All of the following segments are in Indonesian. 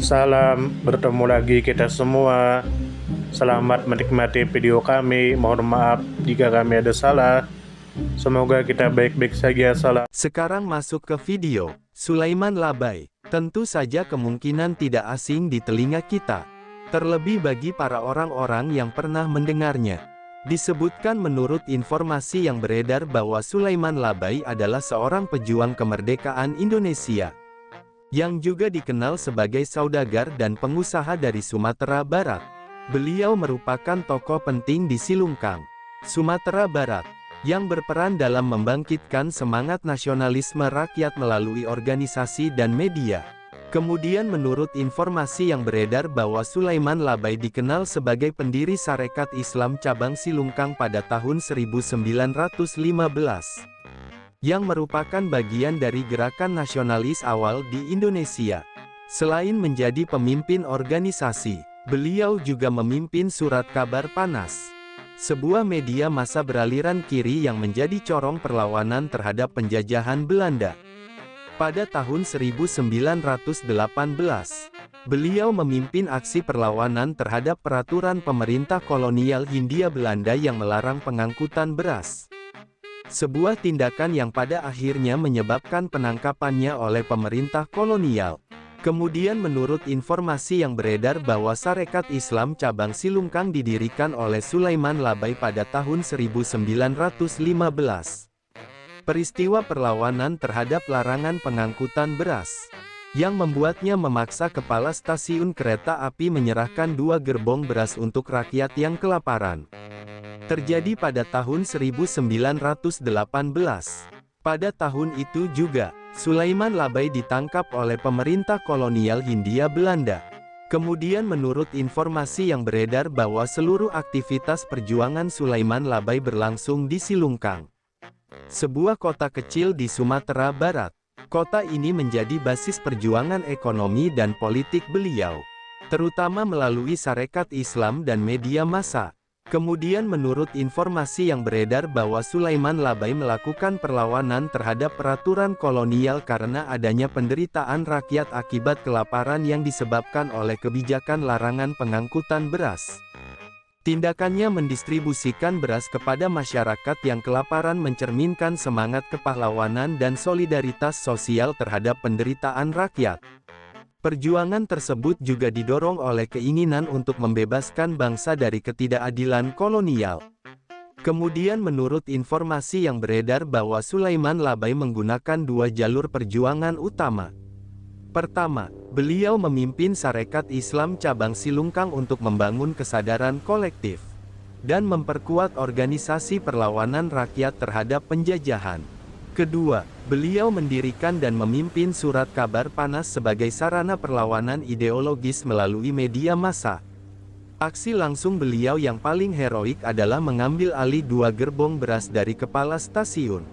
Salam, bertemu lagi kita semua. Selamat menikmati video kami. Mohon maaf jika kami ada salah. Semoga kita baik-baik saja. Salam. Sekarang masuk ke video. Sulaiman Labai, tentu saja kemungkinan tidak asing di telinga kita. Terlebih bagi para orang-orang yang pernah mendengarnya. Disebutkan menurut informasi yang beredar bahwa Sulaiman Labai adalah seorang pejuang kemerdekaan Indonesia, yang juga dikenal sebagai saudagar dan pengusaha dari Sumatera Barat. Beliau merupakan tokoh penting di Silungkang, Sumatera Barat, yang berperan dalam membangkitkan semangat nasionalisme rakyat melalui organisasi dan media. Kemudian menurut informasi yang beredar bahwa Sulaiman Labai dikenal sebagai pendiri Sarekat Islam Cabang Silungkang pada tahun 1915. Yang merupakan bagian dari gerakan nasionalis awal di Indonesia. Selain menjadi pemimpin organisasi, beliau juga memimpin Surat Kabar Panas, sebuah media massa beraliran kiri yang menjadi corong perlawanan terhadap penjajahan Belanda. Pada tahun 1918, beliau memimpin aksi perlawanan terhadap peraturan pemerintah kolonial Hindia Belanda yang melarang pengangkutan beras. Sebuah tindakan yang pada akhirnya menyebabkan penangkapannya oleh pemerintah kolonial. Kemudian menurut informasi yang beredar bahwa Sarekat Islam Cabang Silungkang didirikan oleh Sulaiman Labai pada tahun 1915. Peristiwa perlawanan terhadap larangan pengangkutan beras, yang membuatnya memaksa kepala stasiun kereta api menyerahkan 2 gerbong beras untuk rakyat yang kelaparan. Terjadi pada tahun 1918. Pada tahun itu juga, Sulaiman Labai ditangkap oleh pemerintah kolonial Hindia Belanda. Kemudian menurut informasi yang beredar bahwa seluruh aktivitas perjuangan Sulaiman Labai berlangsung di Silungkang, sebuah kota kecil di Sumatera Barat. Kota ini menjadi basis perjuangan ekonomi dan politik beliau, terutama melalui Sarekat Islam dan media massa. Kemudian menurut informasi yang beredar bahwa Sulaiman Labai melakukan perlawanan terhadap peraturan kolonial karena adanya penderitaan rakyat akibat kelaparan yang disebabkan oleh kebijakan larangan pengangkutan beras. Tindakannya mendistribusikan beras kepada masyarakat yang kelaparan mencerminkan semangat kepahlawanan dan solidaritas sosial terhadap penderitaan rakyat. Perjuangan tersebut juga didorong oleh keinginan untuk membebaskan bangsa dari ketidakadilan kolonial. Kemudian menurut informasi yang beredar bahwa Sulaiman Labai menggunakan 2 jalur perjuangan utama. Pertama, beliau memimpin Sarekat Islam Cabang Silungkang untuk membangun kesadaran kolektif dan memperkuat organisasi perlawanan rakyat terhadap penjajahan. Kedua, beliau mendirikan dan memimpin Surat Kabar Panas sebagai sarana perlawanan ideologis melalui media massa. Aksi langsung beliau yang paling heroik adalah mengambil alih 2 gerbong beras dari kepala stasiun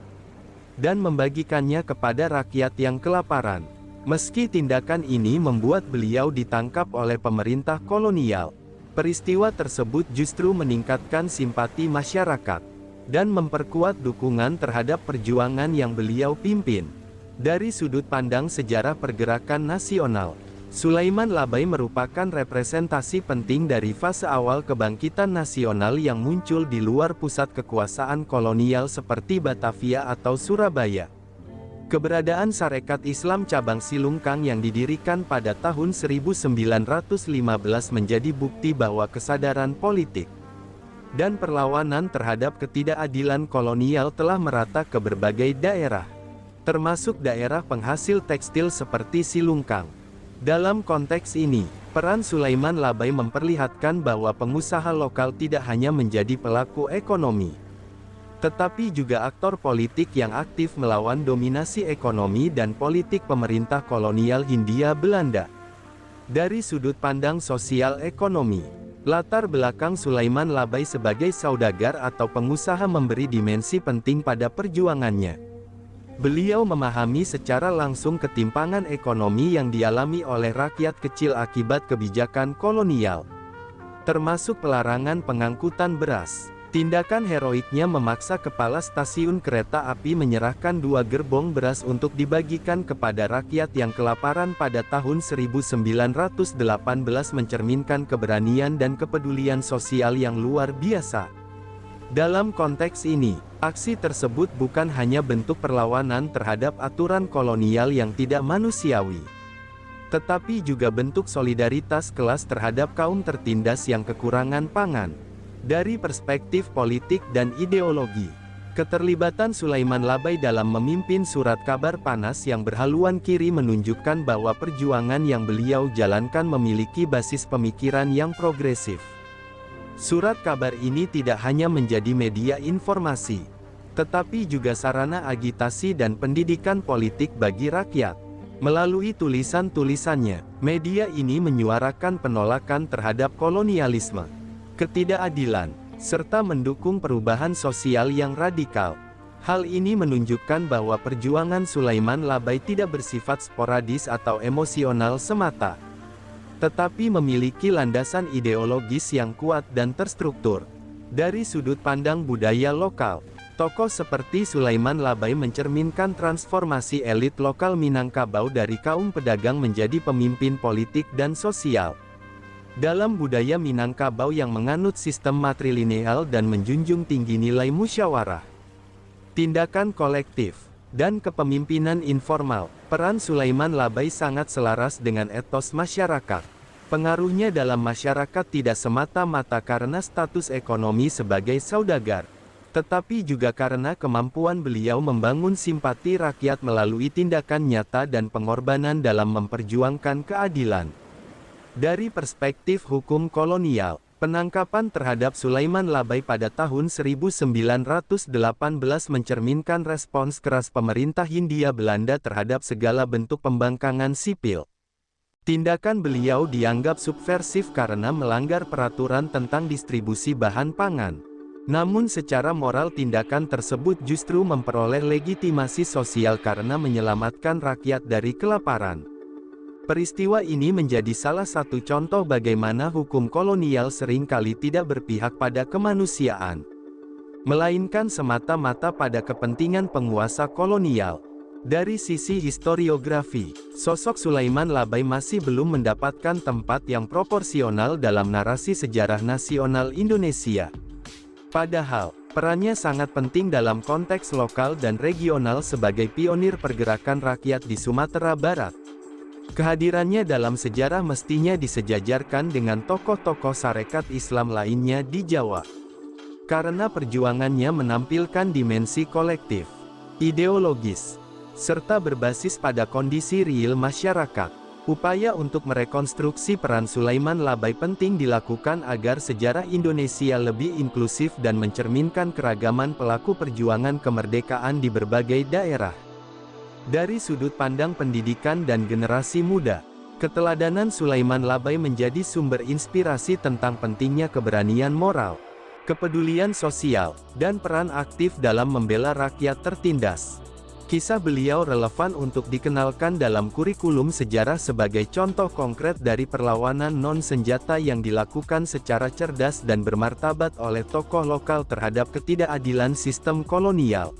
dan membagikannya kepada rakyat yang kelaparan. Meski tindakan ini membuat beliau ditangkap oleh pemerintah kolonial, peristiwa tersebut justru meningkatkan simpati masyarakat dan memperkuat dukungan terhadap perjuangan yang beliau pimpin. Dari sudut pandang sejarah pergerakan nasional, Sulaiman Labai merupakan representasi penting dari fase awal kebangkitan nasional yang muncul di luar pusat kekuasaan kolonial seperti Batavia atau Surabaya. Keberadaan Sarekat Islam Cabang Silungkang yang didirikan pada tahun 1915 menjadi bukti bahwa kesadaran politik dan perlawanan terhadap ketidakadilan kolonial telah merata ke berbagai daerah, termasuk daerah penghasil tekstil seperti Silungkang. Dalam konteks ini, peran Sulaiman Labai memperlihatkan bahwa pengusaha lokal tidak hanya menjadi pelaku ekonomi, tetapi juga aktor politik yang aktif melawan dominasi ekonomi dan politik pemerintah kolonial Hindia Belanda. Dari sudut pandang sosial ekonomi, latar belakang Sulaiman Labai sebagai saudagar atau pengusaha memberi dimensi penting pada perjuangannya. Beliau memahami secara langsung ketimpangan ekonomi yang dialami oleh rakyat kecil akibat kebijakan kolonial, termasuk pelarangan pengangkutan beras. Tindakan heroiknya memaksa kepala stasiun kereta api menyerahkan 2 gerbong beras untuk dibagikan kepada rakyat yang kelaparan pada tahun 1918 mencerminkan keberanian dan kepedulian sosial yang luar biasa. Dalam konteks ini, aksi tersebut bukan hanya bentuk perlawanan terhadap aturan kolonial yang tidak manusiawi, tetapi juga bentuk solidaritas kelas terhadap kaum tertindas yang kekurangan pangan. Dari perspektif politik dan ideologi, keterlibatan Sulaiman Labai dalam memimpin surat kabar panas yang berhaluan kiri menunjukkan bahwa perjuangan yang beliau jalankan memiliki basis pemikiran yang progresif. Surat kabar ini tidak hanya menjadi media informasi, tetapi juga sarana agitasi dan pendidikan politik bagi rakyat. Melalui tulisan-tulisannya, media ini menyuarakan penolakan terhadap kolonialisme, ketidakadilan, serta mendukung perubahan sosial yang radikal. Hal ini menunjukkan bahwa perjuangan Sulaiman Labai tidak bersifat sporadis atau emosional semata, tetapi memiliki landasan ideologis yang kuat dan terstruktur. Dari sudut pandang budaya lokal, tokoh seperti Sulaiman Labai mencerminkan transformasi elit lokal Minangkabau dari kaum pedagang menjadi pemimpin politik dan sosial. Dalam budaya Minangkabau yang menganut sistem matrilineal dan menjunjung tinggi nilai musyawarah, tindakan kolektif, dan kepemimpinan informal, peran Sulaiman Labai sangat selaras dengan etos masyarakat. Pengaruhnya dalam masyarakat tidak semata-mata karena status ekonomi sebagai saudagar, tetapi juga karena kemampuan beliau membangun simpati rakyat melalui tindakan nyata dan pengorbanan dalam memperjuangkan keadilan. Dari perspektif hukum kolonial, penangkapan terhadap Sulaiman Labai pada tahun 1918 mencerminkan respons keras pemerintah Hindia Belanda terhadap segala bentuk pembangkangan sipil. Tindakan beliau dianggap subversif karena melanggar peraturan tentang distribusi bahan pangan. Namun secara moral tindakan tersebut justru memperoleh legitimasi sosial karena menyelamatkan rakyat dari kelaparan. Peristiwa ini menjadi salah satu contoh bagaimana hukum kolonial seringkali tidak berpihak pada kemanusiaan, melainkan semata-mata pada kepentingan penguasa kolonial. Dari sisi historiografi, sosok Sulaiman Labai masih belum mendapatkan tempat yang proporsional dalam narasi sejarah nasional Indonesia. Padahal, perannya sangat penting dalam konteks lokal dan regional sebagai pionir pergerakan rakyat di Sumatera Barat. Kehadirannya dalam sejarah mestinya disejajarkan dengan tokoh-tokoh Sarekat Islam lainnya di Jawa, karena perjuangannya menampilkan dimensi kolektif, ideologis, serta berbasis pada kondisi real masyarakat. Upaya untuk merekonstruksi peran Sulaiman Labai penting dilakukan agar sejarah Indonesia lebih inklusif dan mencerminkan keragaman pelaku perjuangan kemerdekaan di berbagai daerah. Dari sudut pandang pendidikan dan generasi muda, keteladanan Sulaiman Labai menjadi sumber inspirasi tentang pentingnya keberanian moral, kepedulian sosial, dan peran aktif dalam membela rakyat tertindas. Kisah beliau relevan untuk dikenalkan dalam kurikulum sejarah sebagai contoh konkret dari perlawanan non-senjata yang dilakukan secara cerdas dan bermartabat oleh tokoh lokal terhadap ketidakadilan sistem kolonial.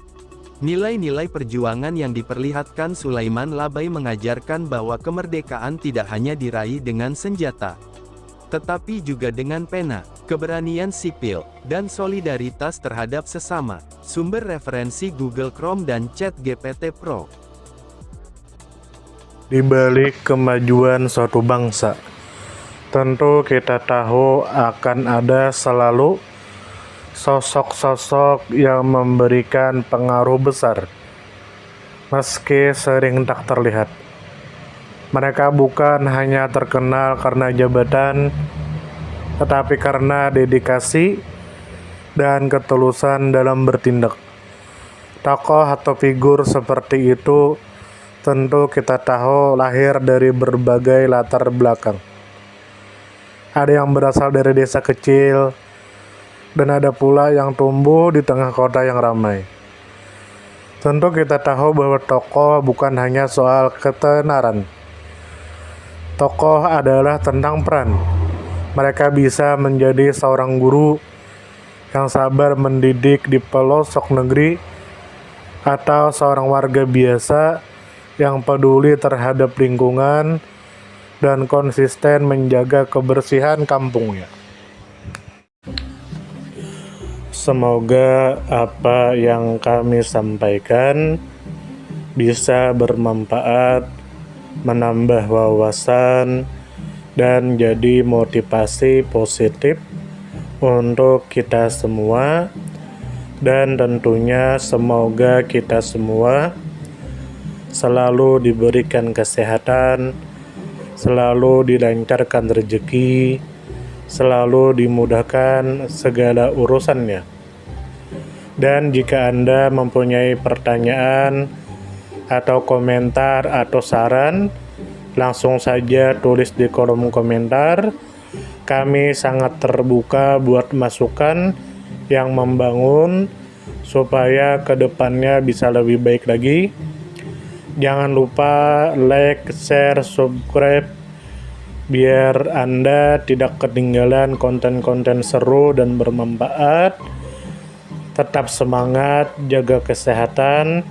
Nilai-nilai perjuangan yang diperlihatkan Sulaiman Labai mengajarkan bahwa kemerdekaan tidak hanya diraih dengan senjata, tetapi juga dengan pena, keberanian sipil, dan solidaritas terhadap sesama. Sumber referensi Google Chrome dan ChatGPT Pro. Di balik kemajuan suatu bangsa, tentu kita tahu akan ada selalu sosok-sosok yang memberikan pengaruh besar, meski sering tak terlihat. Mereka bukan hanya terkenal karena jabatan, tetapi karena dedikasi dan ketulusan dalam bertindak. Tokoh atau figur seperti itu tentu kita tahu lahir dari berbagai latar belakang. Ada yang berasal dari desa kecil, dan ada pula yang tumbuh di tengah kota yang ramai. Tentu kita tahu bahwa tokoh bukan hanya soal ketenaran. Tokoh adalah tentang peran. Mereka bisa menjadi seorang guru yang sabar mendidik di pelosok negeri, atau seorang warga biasa yang peduli terhadap lingkungan dan konsisten menjaga kebersihan kampungnya. Semoga apa yang kami sampaikan bisa bermanfaat, menambah wawasan, dan jadi motivasi positif untuk kita semua. Dan tentunya semoga kita semua selalu diberikan kesehatan, selalu dilancarkan rezeki, selalu dimudahkan segala urusannya. Dan jika Anda mempunyai pertanyaan atau komentar atau saran, langsung saja tulis di kolom komentar. Kami sangat terbuka buat masukan yang membangun supaya kedepannya bisa lebih baik lagi. Jangan lupa like, share, subscribe biar Anda tidak ketinggalan konten-konten seru dan bermanfaat. Tetap semangat, jaga kesehatan,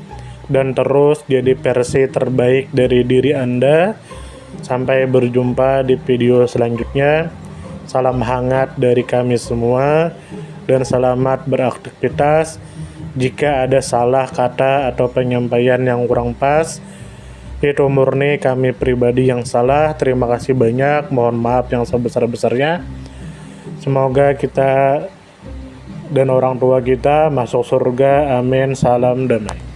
dan terus jadi versi terbaik dari diri Anda. Sampai berjumpa di video selanjutnya. Salam hangat dari kami semua, dan selamat beraktivitas. Jika ada salah kata atau penyampaian yang kurang pas, itu murni kami pribadi yang salah. Terima kasih banyak, mohon maaf yang sebesar-besarnya. Semoga kita dan orang tua kita masuk surga, amin, salam damai.